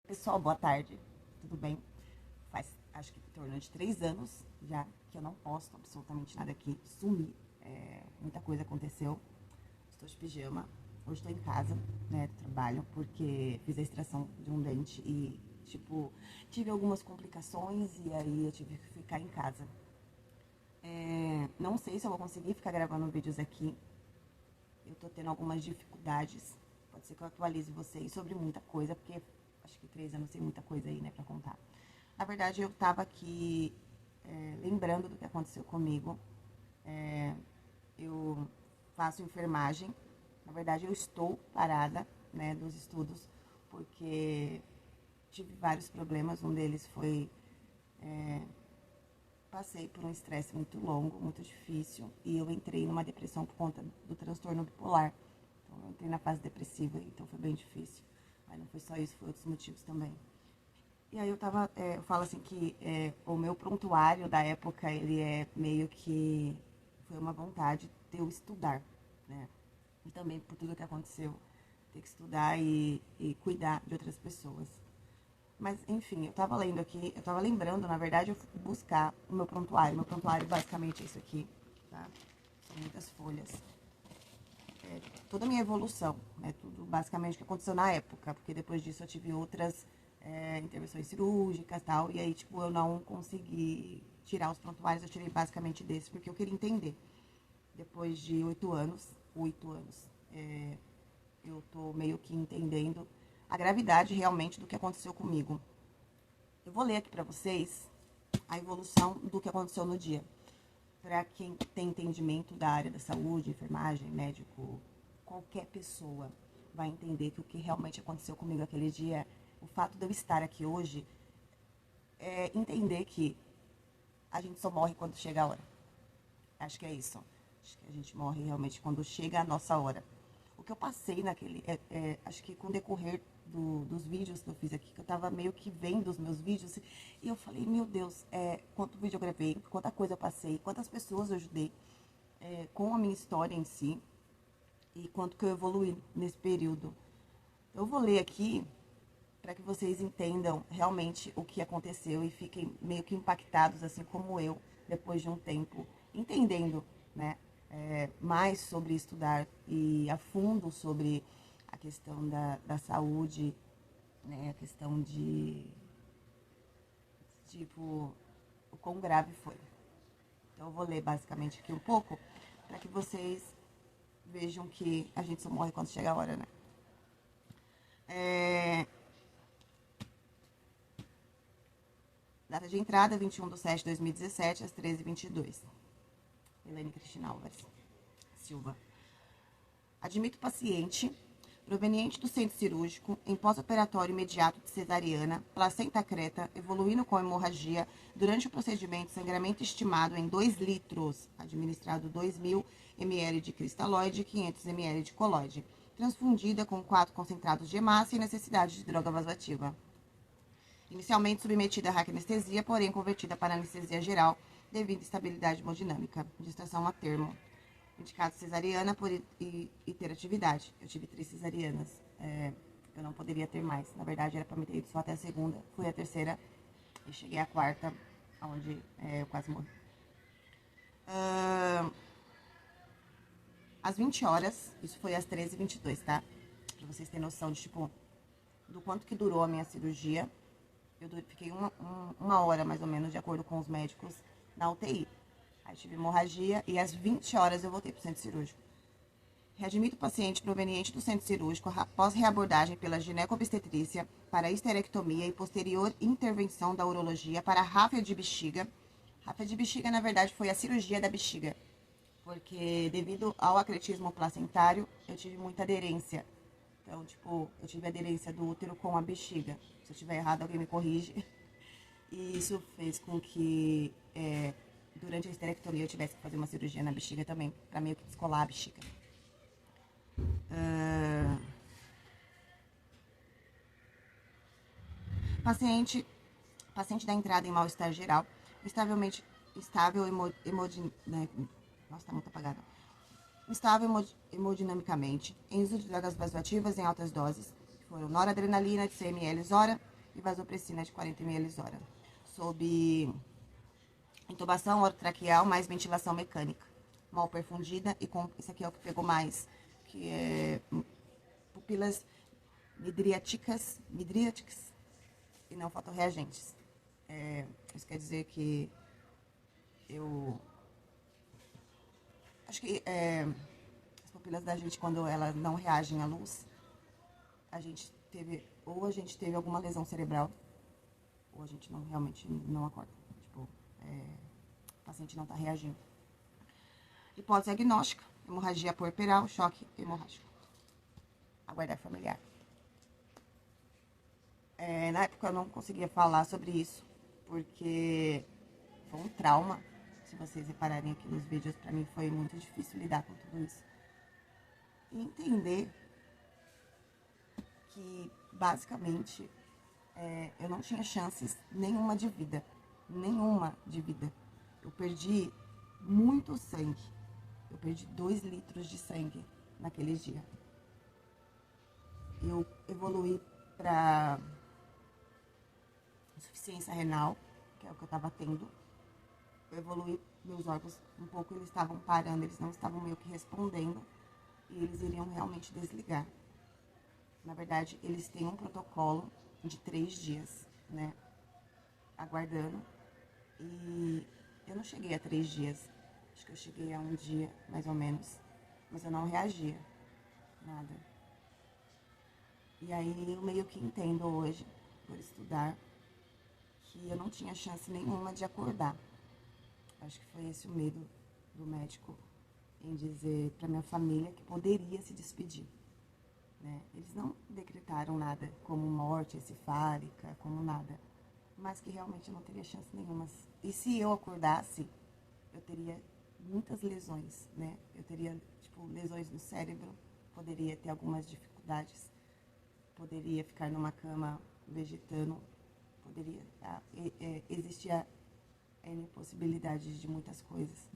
Pessoal, boa tarde, tudo bem? Faz, acho que em torno de 3 anos já que eu não posto absolutamente nada aqui, sumi, muita coisa aconteceu, estou de pijama, hoje estou em casa, né, do trabalho, porque fiz a extração de um dente e, tipo, tive algumas complicações e aí eu tive que ficar em casa. Não sei se eu vou conseguir ficar gravando vídeos aqui, eu tô tendo algumas dificuldades, pode ser que eu atualize vocês sobre muita coisa, porque acho que 3 anos tem muita coisa aí, né, pra contar. Na verdade, eu tava aqui lembrando do que aconteceu comigo. Eu faço enfermagem. Na verdade, eu estou parada, né, dos estudos, porque tive vários problemas. Um deles foi passei por um estresse muito longo, muito difícil, e eu entrei numa depressão por conta do transtorno bipolar. Então, eu entrei na fase depressiva, então foi bem difícil. Mas não foi só isso, foi outros motivos também. E aí eu falo assim que o meu prontuário da época, ele é meio que, foi uma vontade de eu estudar, né? E também por tudo que aconteceu, ter que estudar e cuidar de outras pessoas. Mas, enfim, eu tava lendo aqui, eu tava lembrando, na verdade, eu fui buscar o meu prontuário. Meu prontuário basicamente é isso aqui, tá? São muitas folhas. Toda a minha evolução, né? Tudo basicamente o que aconteceu na época, porque depois disso eu tive outras intervenções cirúrgicas e tal, e aí, tipo, eu não consegui tirar os prontuários, eu tirei basicamente desse, porque eu queria entender. Depois de 8 anos, eu tô meio que entendendo a gravidade realmente do que aconteceu comigo. Eu vou ler aqui pra vocês a evolução do que aconteceu no dia. Para quem tem entendimento da área da saúde, enfermagem, médico, qualquer pessoa vai entender que o que realmente aconteceu comigo aquele dia, o fato de eu estar aqui hoje, é entender que a gente só morre quando chega a hora. Acho que é isso. Acho que a gente morre realmente quando chega a nossa hora. O que eu passei naquele. Acho que com o decorrer dos vídeos que eu fiz aqui, que eu tava meio que vendo os meus vídeos, e eu falei, meu Deus, quanto vídeo eu gravei, quanta coisa eu passei, quantas pessoas eu ajudei com a minha história em si, e quanto que eu evoluí nesse período. Eu vou ler aqui para que vocês entendam realmente o que aconteceu e fiquem meio que impactados, assim como eu, depois de um tempo, entendendo, né, mais sobre estudar e a fundo sobre a questão da saúde, né, a questão de, tipo, o quão grave foi. Então, eu vou ler basicamente aqui um pouco, para que vocês vejam que a gente só morre quando chega a hora, né? Data de entrada, 21/7/2017, às 13h22. Helene Cristina Álvares Silva. Admito paciente proveniente do centro cirúrgico em pós-operatório imediato de cesariana, placenta creta, evoluindo com hemorragia durante o procedimento, sangramento estimado em 2 litros, administrado 2.000 ml de cristalóide e 500 ml de colóide, transfundida com 4 concentrados de hemácia e necessidade de droga vasoativa. Inicialmente submetida à raquianestesia, porém convertida para anestesia geral devido à instabilidade hemodinâmica. Gestação a termo. Indicado cesariana por hiperatividade. Eu tive 3 cesarianas. Eu não poderia ter mais. Na verdade, era para me ter ido só até a segunda. Fui a terceira e cheguei à quarta, onde eu quase morri. Às 20 horas, isso foi às 13h22, tá? Pra vocês terem noção de, tipo, do quanto que durou a minha cirurgia. Eu fiquei uma hora, mais ou menos, de acordo com os médicos, na UTI. Aí tive hemorragia e às 20 horas eu voltei pro centro cirúrgico. Readmito o paciente proveniente do centro cirúrgico após reabordagem pela ginecobstetrícia para histerectomia e posterior intervenção da urologia para ráfia de bexiga. Ráfia de bexiga, na verdade, foi a cirurgia da bexiga, porque devido ao acretismo placentário, eu tive muita aderência. Então, tipo, eu tive aderência do útero com a bexiga. Se eu estiver errado, alguém me corrige. E isso fez com que, durante a histerectomia, eu tivesse que fazer uma cirurgia na bexiga também, pra meio que descolar a bexiga. Paciente, paciente da entrada em mal-estar geral, estável né? Nossa, tá muito apagada. Instável hemodinamicamente, em uso de drogas vasoativas em altas doses, que foram noradrenalina de 100 ml hora, e vasopressina de 40 ml/hora, sob intubação orotraqueal mais ventilação mecânica, mal perfundida e com, esse aqui é o que pegou mais, que é pupilas midriáticas e não fotorreagentes. Isso quer dizer que eu acho que as pupilas da gente, quando elas não reagem à luz, a gente teve alguma lesão cerebral, ou a gente realmente não acorda. Tipo, o paciente não está reagindo. Hipótese agnóstica, hemorragia puerperal, choque hemorrágico. Aguardar familiar. Na época eu não conseguia falar sobre isso, porque foi um trauma. Se vocês repararem aqui nos vídeos, pra mim foi muito difícil lidar com tudo isso. E entender que, basicamente, eu não tinha chances nenhuma de vida. Nenhuma de vida. Eu perdi muito sangue. Eu perdi 2 litros de sangue naquele dia. Eu evoluí para insuficiência renal, que é o que eu estava tendo. Eu evoluí, meus órgãos um pouco, eles estavam parando, eles não estavam meio que respondendo, e eles iriam realmente desligar. Na verdade, eles têm um protocolo de 3 dias, né, aguardando, e eu não cheguei a 3 dias, acho que eu cheguei a 1 dia, mais ou menos, mas eu não reagia, nada. E aí eu meio que entendo hoje, por estudar, que eu não tinha chance nenhuma de acordar. Acho que foi esse o medo do médico em dizer para minha família que poderia se despedir, né? Eles não decretaram nada como morte encefálica, como nada, mas que realmente eu não teria chance nenhuma. E se eu acordasse, eu teria muitas lesões, né? Eu teria, tipo, lesões no cérebro, poderia ter algumas dificuldades, poderia ficar numa cama vegetando, poderia, existia N possibilidades de muitas coisas.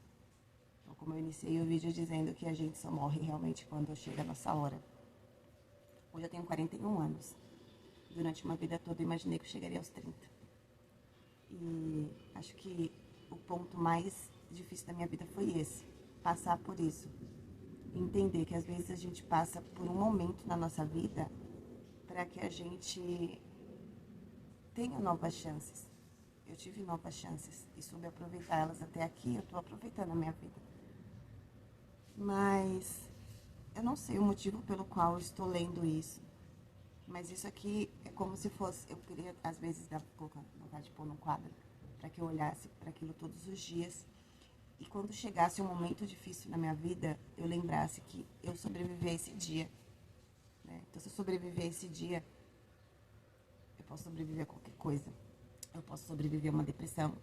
Então, como eu iniciei o vídeo dizendo que a gente só morre realmente quando chega a nossa hora. Hoje eu tenho 41 anos. Durante uma vida toda eu imaginei que eu chegaria aos 30. E acho que o ponto mais difícil da minha vida foi esse. Passar por isso. Entender que às vezes a gente passa por um momento na nossa vida para que a gente tenha novas chances. Eu tive novas chances e soube aproveitar elas até aqui. Eu tô aproveitando a minha vida. Mas eu não sei o motivo pelo qual eu estou lendo isso. Mas isso aqui é como se fosse... Eu queria, às vezes, dar pouca vontade de pôr num quadro para que eu olhasse para aquilo todos os dias. E quando chegasse um momento difícil na minha vida, eu lembrasse que eu sobrevivi a esse dia, né? Então, se eu sobreviver a esse dia, eu posso sobreviver a qualquer coisa. Eu posso sobreviver a uma depressão,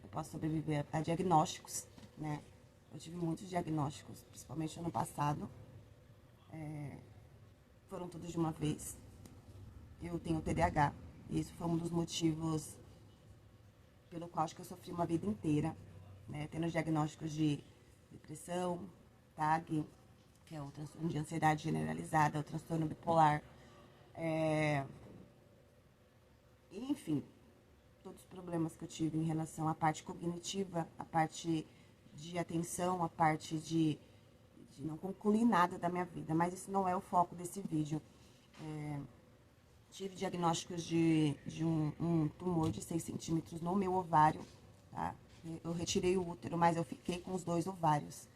eu posso sobreviver a diagnósticos, né? Eu tive muitos diagnósticos, principalmente ano passado. Foram todos de uma vez. Eu tenho TDAH, e isso foi um dos motivos pelo qual acho que eu sofri uma vida inteira, né? Tendo diagnósticos de depressão, TAG, que é o transtorno de ansiedade generalizada, o transtorno bipolar, enfim, todos os problemas que eu tive em relação à parte cognitiva, a parte de atenção, a parte de não concluir nada da minha vida. Mas isso não é o foco desse vídeo. Tive diagnósticos de um tumor de 6 centímetros no meu ovário, tá? Eu retirei o útero, mas eu fiquei com os 2 ovários.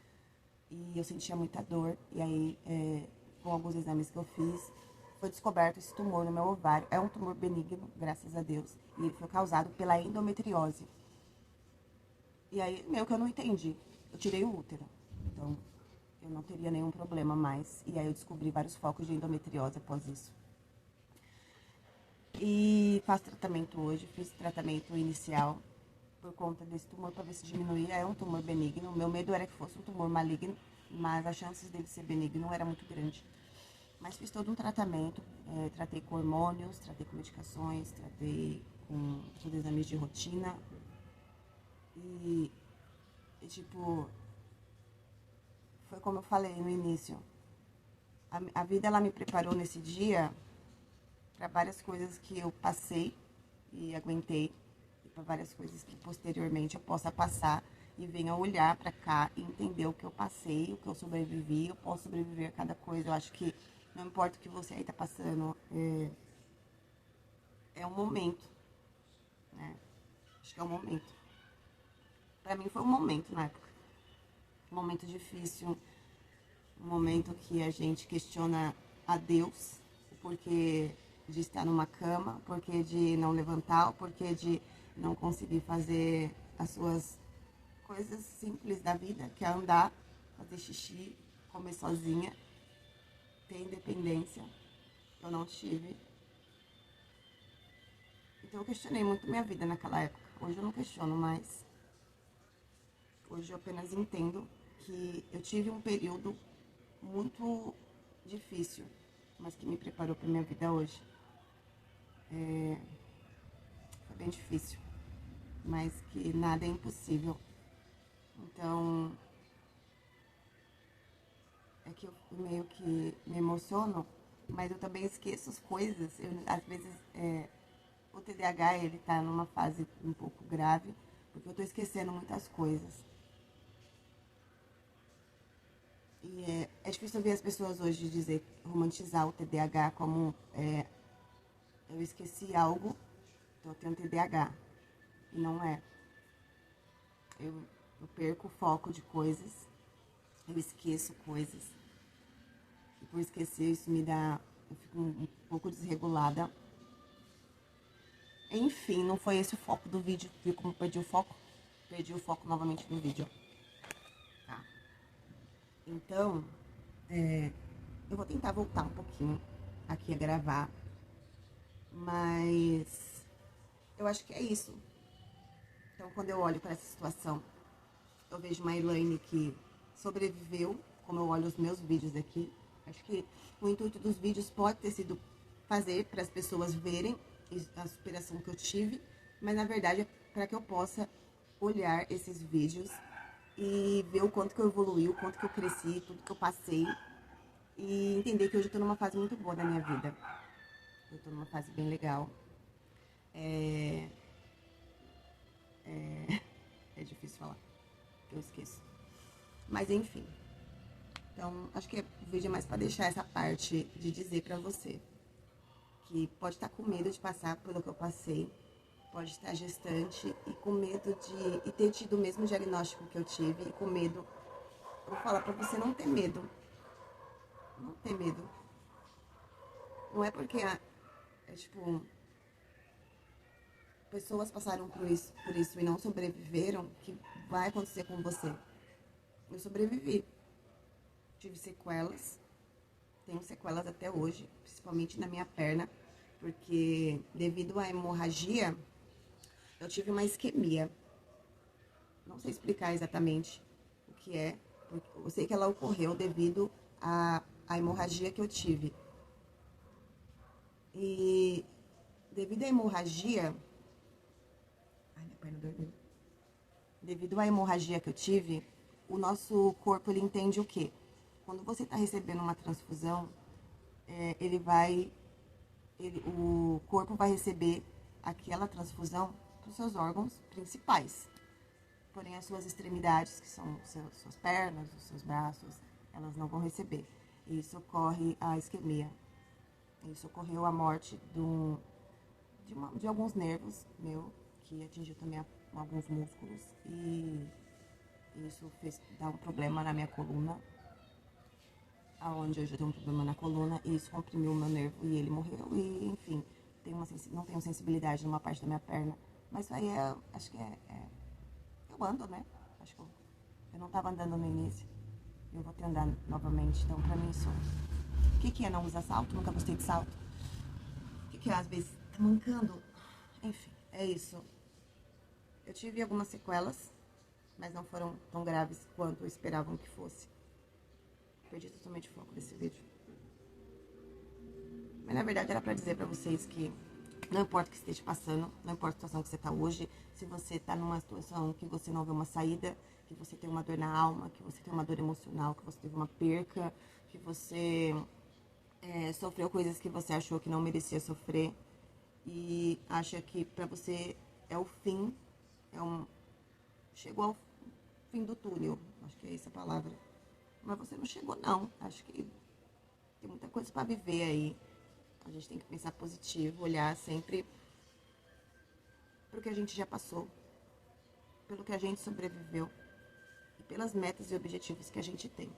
E eu sentia muita dor. E aí, com alguns exames que eu fiz, foi descoberto esse tumor no meu ovário. É um tumor benigno, graças a Deus. E ele foi causado pela endometriose. E aí, meio que eu não entendi. Eu tirei o útero. Então, eu não teria nenhum problema mais. E aí eu descobri vários focos de endometriose após isso. E faço tratamento hoje. Fiz tratamento inicial por conta desse tumor para ver se diminuía. É um tumor benigno. O meu medo era que fosse um tumor maligno, mas as chances dele ser benigno era muito grande. Mas fiz todo um tratamento, tratei com hormônios, tratei com medicações, tratei com os exames de rotina. E tipo, foi como eu falei no início. A vida, ela me preparou nesse dia para várias coisas que eu passei e aguentei, e para várias coisas que posteriormente eu possa passar e venha olhar para cá e entender o que eu passei, o que eu sobrevivi, eu posso sobreviver a cada coisa. Eu acho que não importa o que você aí tá passando, é um momento, né? Acho que é um momento. Para mim foi um momento na época. Um momento difícil, um momento que a gente questiona a Deus, o porquê de estar numa cama, o porquê de não levantar, o porquê de não conseguir fazer as suas coisas simples da vida, que é andar, fazer xixi, comer sozinha, ter independência. Eu não tive. Então eu questionei muito minha vida naquela época. Hoje eu não questiono mais. Hoje eu apenas entendo que eu tive um período muito difícil, mas que me preparou para minha vida hoje. Foi bem difícil, mas que nada é impossível. Então, é que eu meio que me emociono, mas eu também esqueço as coisas. Às vezes, o TDAH, ele tá numa fase um pouco grave, porque eu tô esquecendo muitas coisas. E é difícil ouvir as pessoas hoje dizer, romantizar o TDAH como eu esqueci algo, então eu tenho TDAH. E não é. Eu, eu perco o foco de coisas, eu esqueço coisas. E por esquecer, isso me dá. Eu fico um pouco desregulada. Enfim, não foi esse o foco do vídeo. Viu como perdi o foco? Perdi o foco novamente no vídeo. Tá. Então, eu vou tentar voltar um pouquinho aqui a gravar. Mas eu acho que é isso. Então, quando eu olho para essa situação, eu vejo uma Elaine que sobreviveu, como eu olho os meus vídeos aqui. Acho que o intuito dos vídeos pode ter sido fazer para as pessoas verem a superação que eu tive, mas na verdade é para que eu possa olhar esses vídeos e ver o quanto que eu evoluí, o quanto que eu cresci, tudo que eu passei e entender que hoje eu tô numa fase muito boa da minha vida. Eu tô numa fase bem legal. É difícil falar, eu esqueço. Mas enfim. Então, acho que o vídeo é mais para deixar essa parte de dizer para você que pode estar com medo de passar pelo que eu passei, pode estar gestante e com medo de e ter tido o mesmo diagnóstico que eu tive e com medo. Eu vou falar para você não ter medo. Não ter medo. Não é porque tipo, pessoas passaram por isso e não sobreviveram que vai acontecer com você. Eu sobrevivi. Tive sequelas. Tenho sequelas até hoje, principalmente na minha perna, porque devido à hemorragia, eu tive uma isquemia. Não sei explicar exatamente o que é, eu sei que ela ocorreu devido à hemorragia que eu tive. E devido à hemorragia, ai, minha perna dormiu. Devido à hemorragia que eu tive, o nosso corpo ele entende o quê? Quando você está recebendo uma transfusão, o corpo vai receber aquela transfusão para os seus órgãos principais. Porém, as suas extremidades, que são suas pernas, os seus braços, elas não vão receber. E isso ocorre a isquemia. Isso ocorreu a morte de alguns nervos meu, que atingiu também alguns músculos. E isso fez dar um problema na minha coluna, aonde hoje eu tenho um problema na coluna, e isso comprimiu o meu nervo e ele morreu. E, enfim, não tenho sensibilidade numa parte da minha perna. Mas isso aí acho que eu ando, né? Acho que eu não tava andando no início. Eu vou ter andado novamente. Então, pra mim, isso. O que é não usar salto? Nunca gostei de salto. O que é, às vezes, tá mancando? Enfim, é isso. Eu tive algumas sequelas, mas não foram tão graves quanto esperavam que fosse. Perdi totalmente o foco desse vídeo. Mas na verdade era pra dizer pra vocês que não importa o que esteja passando, não importa a situação que você tá hoje, se você tá numa situação que você não vê uma saída, que você tem uma dor na alma, que você tem uma dor emocional, que você teve uma perca, que você sofreu coisas que você achou que não merecia sofrer e acha que pra você é o fim, chegou ao fim do túnel, acho que é essa a palavra. Mas você não chegou não, acho que tem muita coisa pra viver aí. A gente tem que pensar positivo, olhar sempre pro que a gente já passou, pelo que a gente sobreviveu e pelas metas e objetivos que a gente tem.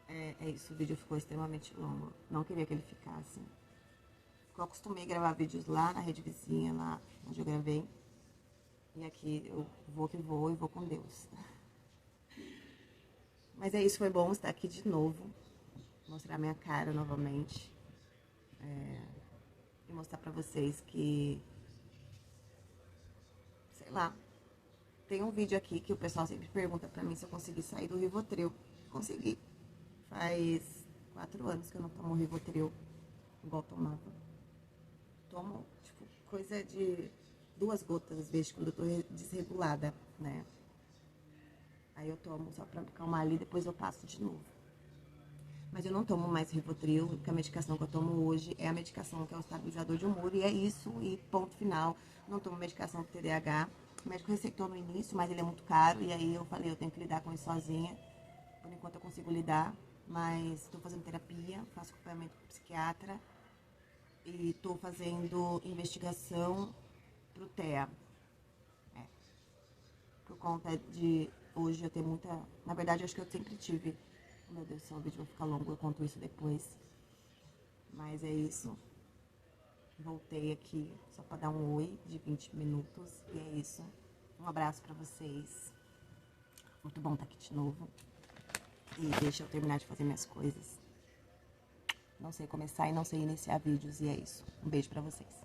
É isso, o vídeo ficou extremamente longo. Não queria que ele ficasse. Eu acostumei a gravar vídeos lá na rede vizinha, lá onde eu gravei. E aqui eu vou que vou e vou com Deus. Mas é isso, foi bom estar aqui de novo. Mostrar minha cara novamente. E mostrar pra vocês que, sei lá, tem um vídeo aqui que o pessoal sempre pergunta pra mim se eu consegui sair do Rivotril. Consegui. Faz 4 anos que eu não tomo Rivotril igual tomava. Tomo, tipo, coisa de 2 gotas às vezes quando eu tô desregulada, né? Aí eu tomo só pra me acalmar ali, depois eu passo de novo. Mas eu não tomo mais Rivotril, porque a medicação que eu tomo hoje é a medicação que é o estabilizador de humor, e é isso, e ponto final. Não tomo medicação pro TDAH. O médico receitou no início, mas ele é muito caro, e aí eu falei, eu tenho que lidar com isso sozinha. Por enquanto eu consigo lidar, mas estou fazendo terapia, faço acompanhamento com psiquiatra, e estou fazendo investigação pro TEA. Por conta de hoje eu ter muita... Na verdade, eu acho que eu sempre tive... Oh, meu Deus do céu, o vídeo vai ficar longo, eu conto isso depois. Mas é isso. Voltei aqui só pra dar um oi de 20 minutos. E é isso. Um abraço pra vocês. Muito bom estar aqui de novo. E deixa eu terminar de fazer minhas coisas. Não sei começar e não sei iniciar vídeos. E é isso. Um beijo pra vocês.